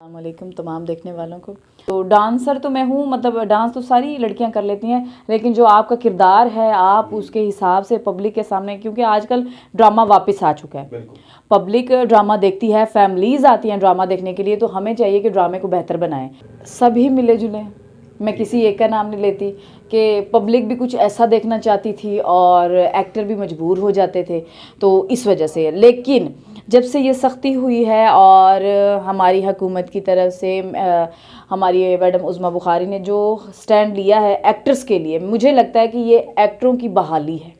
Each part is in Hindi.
वालेकुम तमाम देखने वालों को। तो डांसर तो मैं हूँ, मतलब डांस तो सारी लड़कियां कर लेती हैं, लेकिन जो आपका किरदार है आप उसके हिसाब से पब्लिक के सामने, क्योंकि आजकल ड्रामा वापस आ चुका है, पब्लिक ड्रामा देखती है, फैमिलीज आती हैं ड्रामा देखने के लिए, तो हमें चाहिए कि ड्रामे को बेहतर बनाएं, सभी मिले जुले। मैं किसी एक का नाम नहीं लेती कि पब्लिक भी कुछ ऐसा देखना चाहती थी और एक्टर भी मजबूर हो जाते थे, तो इस वजह से। लेकिन जब से ये सख्ती हुई है और हमारी हुकूमत की तरफ से हमारी मैडम उज़्मा बुखारी ने जो स्टैंड लिया है एक्टर्स के लिए, मुझे लगता है कि ये एक्टरों की बहाली है।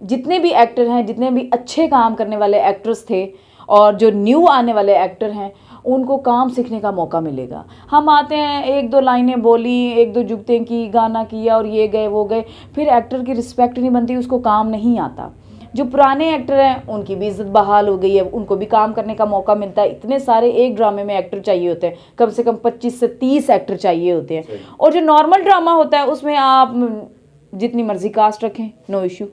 जितने भी एक्टर हैं, जितने भी अच्छे काम करने वाले एक्टर्स थे और जो न्यू आने वाले एक्टर हैं, उनको काम सीखने का मौका मिलेगा। हम आते हैं, एक दो लाइनें बोली, एक दो जुगतें की, गाना किया और ये गए वो गए, फिर एक्टर की रिस्पेक्ट नहीं बनती, उसको काम नहीं आता। जो पुराने एक्टर हैं उनकी भी इज्जत बहाल हो गई है, उनको भी काम करने का मौका मिलता है। इतने सारे एक ड्रामे में एक्टर चाहिए होते हैं, कम से कम 25 से 30 एक्टर चाहिए होते हैं। और जो नॉर्मल ड्रामा होता है उसमें आप जितनी मर्जी कास्ट रखें, नो इशू।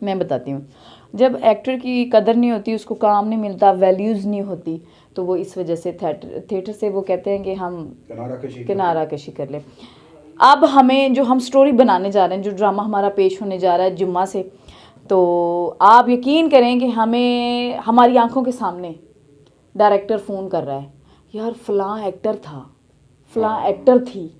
मैं बताती हूँ, जब एक्टर की कदर नहीं होती, उसको काम नहीं मिलता, वैल्यूज़ नहीं होती, तो वो इस वजह से थिएटर से वो कहते हैं कि हम किनारा कशी कर लें। अब हमें जो हम स्टोरी बनाने जा रहे हैं, जो ड्रामा हमारा पेश होने जा रहा है जुम्मा से, तो आप यकीन करें कि हमें हमारी आंखों के सामने डायरेक्टर फ़ोन कर रहा है, यार फ़लाँ एक्टर था, फ़लाँ एक्टर थी,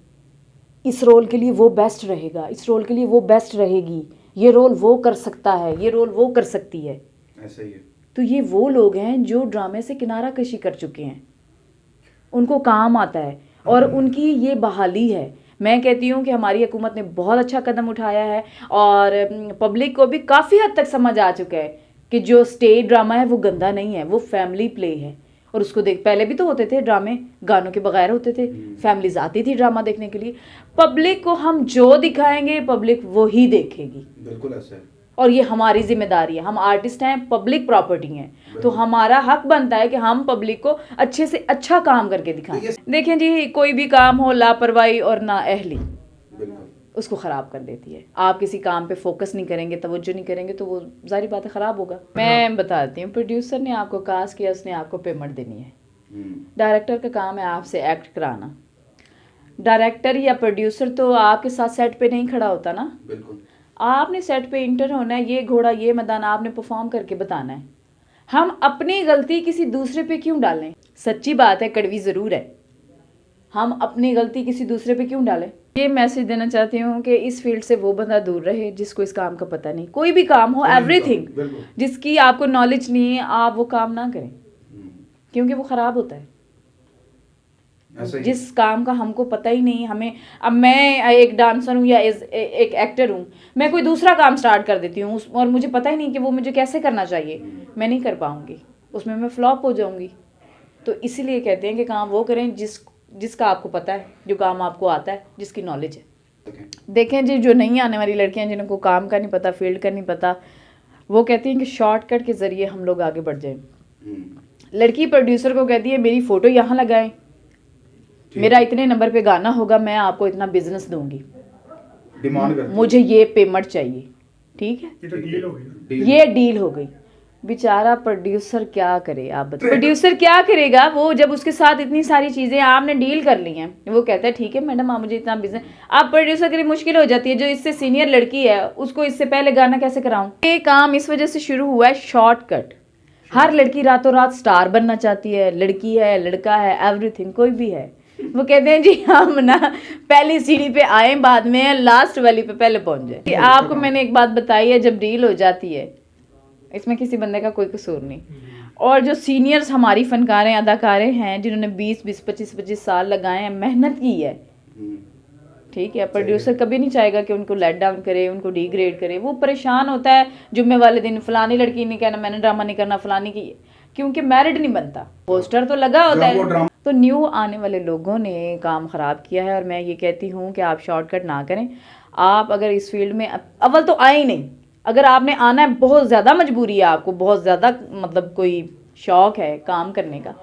इस रोल के लिए वो बेस्ट रहेगा, इस रोल के लिए वो बेस्ट रहेगी, ये रोल वो कर सकता है, ये रोल वो कर सकती है। ऐसा ही है। तो ये वो लोग हैं जो ड्रामे से किनारा कशी कर चुके हैं, उनको काम आता है और उनकी ये बहाली है। मैं कहती हूँ कि हमारी हुकूमत ने बहुत अच्छा कदम उठाया है और पब्लिक को भी काफ़ी हद तक समझ आ चुका है कि जो स्टेज ड्रामा है वो गंदा नहीं है, वो फैमिली प्ले है। और उसको देख, पहले भी तो होते थे ड्रामे, गानों के बगैर होते थे, फैमिलीज आती थी ड्रामा देखने के लिए। पब्लिक को हम जो दिखाएंगे पब्लिक वो ही देखेगी। बिल्कुल ऐसा है। और ये हमारी जिम्मेदारी है, हम आर्टिस्ट हैं, पब्लिक प्रॉपर्टी हैं, तो हमारा हक बनता है कि हम पब्लिक को अच्छे से अच्छा काम करके दिखाएं। देखें जी, कोई भी काम हो, लापरवाही और नाअहली उसको ख़राब कर देती है। आप किसी काम पे फोकस नहीं करेंगे, तवज्जो नहीं करेंगे, तो वो जाहिर बात है ख़राब होगा। मैं बताती हूँ, प्रोड्यूसर ने आपको कास्ट किया, उसने आपको पेमेंट देनी है। डायरेक्टर का काम है आपसे एक्ट कराना। डायरेक्टर या प्रोड्यूसर तो आपके साथ सेट पे नहीं खड़ा होता ना, बिल्कुल। आपने सेट पे इंटर होना है, ये घोड़ा ये मैदान आपने परफॉर्म करके बताना है। हम अपनी गलती किसी दूसरे पे क्यों डालें? सच्ची बात है, कड़वी ज़रूर है, हम अपनी गलती किसी दूसरे पे क्यों डालें? ये मैसेज देना चाहती हूँ कि इस फील्ड से वो बंदा दूर रहे जिसको इस काम का पता नहीं। कोई भी काम हो, एवरीथिंग, जिसकी आपको नॉलेज नहीं है, आप वो काम ना करें, क्योंकि वो ख़राब होता है। जिस काम का हमको पता ही नहीं, हमें, अब मैं एक डांसर हूँ या एक एक्टर हूँ, मैं कोई दूसरा काम स्टार्ट कर देती हूँ और मुझे पता ही नहीं कि वो मुझे कैसे करना चाहिए, मैं नहीं कर पाऊँगी, उसमें मैं फ्लॉप हो जाऊँगी। तो इसीलिए कहते हैं कि काम वो करें जिसका आपको पता है, जो काम आपको आता है, जिसकी नॉलेज है। देखें जी, जो नहीं आने वाली लड़कियाँ, जिनको काम का नहीं पता, फील्ड का नहीं पता, वो कहती हैं कि शॉर्टकट के ज़रिए हम लोग आगे बढ़ जाएं। लड़की प्रोड्यूसर को कहती है मेरी फ़ोटो यहाँ लगाएं, मेरा इतने नंबर पे गाना होगा, मैं आपको इतना बिजनेस दूंगी, डिमांड करती, मुझे ये पेमेंट चाहिए। ठीक है, ये तो डील हो गई। ये डील हो गई। बेचारा प्रोड्यूसर क्या करे, आप बताइए, प्रोड्यूसर क्या करेगा? वो जब उसके साथ इतनी सारी चीज़ें आपने डील कर ली हैं, वो कहता है ठीक है मैडम, आप मुझे इतना बिजनेस, आप प्रोड्यूसर के लिए मुश्किल हो जाती है। जो इससे सीनियर लड़की है उसको इससे पहले गाना कैसे कराऊं? ये काम इस वजह से शुरू हुआ है, शॉर्टकट। हर लड़की रातों रात स्टार बनना चाहती है, लड़की है, लड़का है, एवरीथिंग, कोई भी है। वो कहते हैं जी हम ना पहली सीढ़ी पे आए, बाद में लास्ट वाली पे पहले पहुंच जाए। आपको मैंने एक बात बताई है, जब डील हो जाती है, इसमें किसी बंदे का कोई कसूर नहीं। और जो सीनियर्स हमारी फनकारें, अदाकारें हैं, जिन्होंने 20-20, 25-25 साल लगाए हैं, मेहनत की है, ठीक है, प्रोड्यूसर कभी नहीं चाहेगा कि उनको लेट डाउन करे, उनको डिग्रेड करे। वो परेशान होता है जुम्मे वाले दिन, फलानी लड़की नहीं कहना, मैंने ड्रामा नहीं करना, फलानी की, क्योंकि मेरिट नहीं बनता, पोस्टर तो लगा होता है। तो न्यू आने वाले लोगों ने काम ख़राब किया है और मैं ये कहती हूँ कि आप शॉर्टकट ना करें। आप अगर इस फील्ड में अव्वल तो आए ही नहीं, अगर आपने आना है, बहुत ज़्यादा मजबूरी है आपको, बहुत ज़्यादा मतलब कोई शौक़ है काम करने का,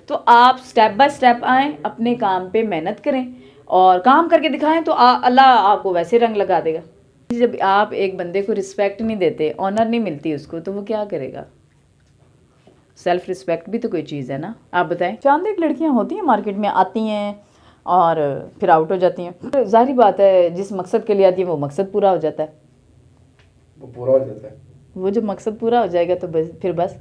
तो आप स्टेप बाय स्टेप आएँ, अपने काम पे मेहनत करें और काम करके दिखाएं, तो अल्लाह आपको वैसे रंग लगा देगा। जब आप एक बंदे को रिस्पेक्ट नहीं देते, ऑनर नहीं मिलती उसको, तो वो क्या करेगा? सेल्फ रिस्पेक्ट भी तो कोई चीज़ है ना। आप बताएं, चांद एक लड़कियां होती हैं मार्केट में, आती हैं और फिर आउट हो जाती हैं। जाहिर बात है जिस मकसद के लिए आती है वो मकसद पूरा हो जाता है, वो पूरा हो जाता है। वो जब मकसद पूरा हो जाएगा तो फिर बस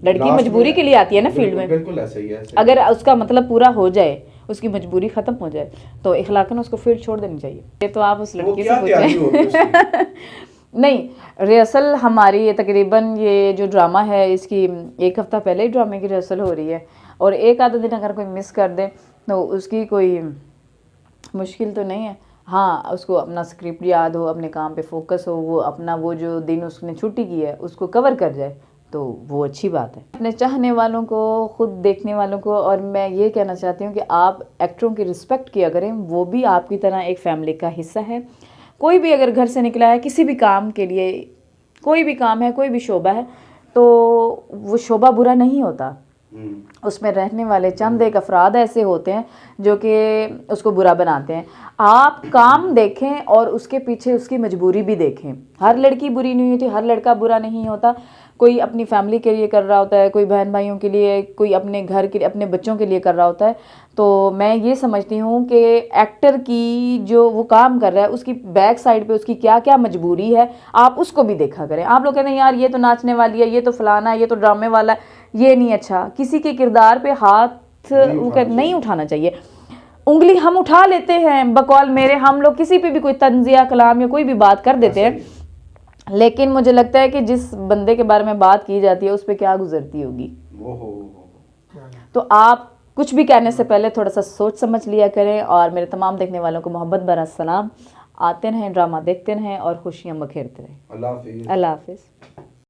लड़की Last मजबूरी में- के लिए आती है ना फील्ड में। बिल्कुल ऐसा ही है, ऐसा ही अगर उसका मतलब पूरा हो जाए, उसकी मजबूरी ख़त्म हो जाए तो इखलाकन उसको फील्ड छोड़ देनी चाहिए। ये तो आप उस है। वो लड़की क्या से तैयारी होती है उसकी? पूछें। नहीं, रिहर्सल हमारी ये तकरीबन ये जो ड्रामा है इसकी 1 हफ़्ता पहले ही ड्रामे की रिहर्सल हो रही है, और एक आधा दिन अगर कोई मिस कर दे तो उसकी कोई मुश्किल तो नहीं है। हाँ, उसको अपना स्क्रिप्ट याद हो, अपने काम पे फोकस हो, वो अपना वो जो दिन उसने छुट्टी की है उसको कवर कर जाए तो वो अच्छी बात है। अपने चाहने वालों को, खुद देखने वालों को, और मैं ये कहना चाहती हूँ कि आप एक्टरों की रिस्पेक्ट किया करें, वो भी आपकी तरह एक फैमिली का हिस्सा है। कोई भी अगर घर से निकला है किसी भी काम के लिए, कोई भी काम है, कोई भी शोबा है, तो वो शोबा बुरा नहीं होता। उसमें रहने वाले चंद एक अफराद ऐसे होते हैं जो कि उसको बुरा बनाते हैं। आप काम देखें और उसके पीछे उसकी मजबूरी भी देखें। हर लड़की बुरी नहीं होती, हर लड़का बुरा नहीं होता। कोई अपनी फैमिली के लिए कर रहा होता है, कोई बहन भाइयों के लिए, कोई अपने घर के लिए, अपने बच्चों के लिए कर रहा होता है। तो मैं ये समझती हूँ कि एक्टर की जो वो काम कर रहा है उसकी बैक साइड पे उसकी क्या क्या मजबूरी है, आप उसको भी देखा करें। आप लोग कहते हैं यार ये तो नाचने वाली है, ये तो फलाना है, ये तो ड्रामे वाला है, ये नहीं अच्छा। किसी के किरदार पे हाथ नहीं उठाना चाहिए। उंगली हम उठा लेते हैं बकौल मेरे, हम लोग किसी पे भी कोई तंजिया कलाम या कोई भी बात कर देते हैं, लेकिन मुझे लगता है कि जिस बंदे के बारे में बात की जाती है उस पर क्या गुजरती होगी। तो आप कुछ भी कहने से पहले थोड़ा सा सोच समझ लिया करें। और मेरे तमाम देखने वालों को मोहब्बत भरा सलाम। आते रहें, ड्रामा देखते रहें और खुशियाँ बखेरते रहें। अल्लाह हाफिज़। अल्लाह हाफिज़।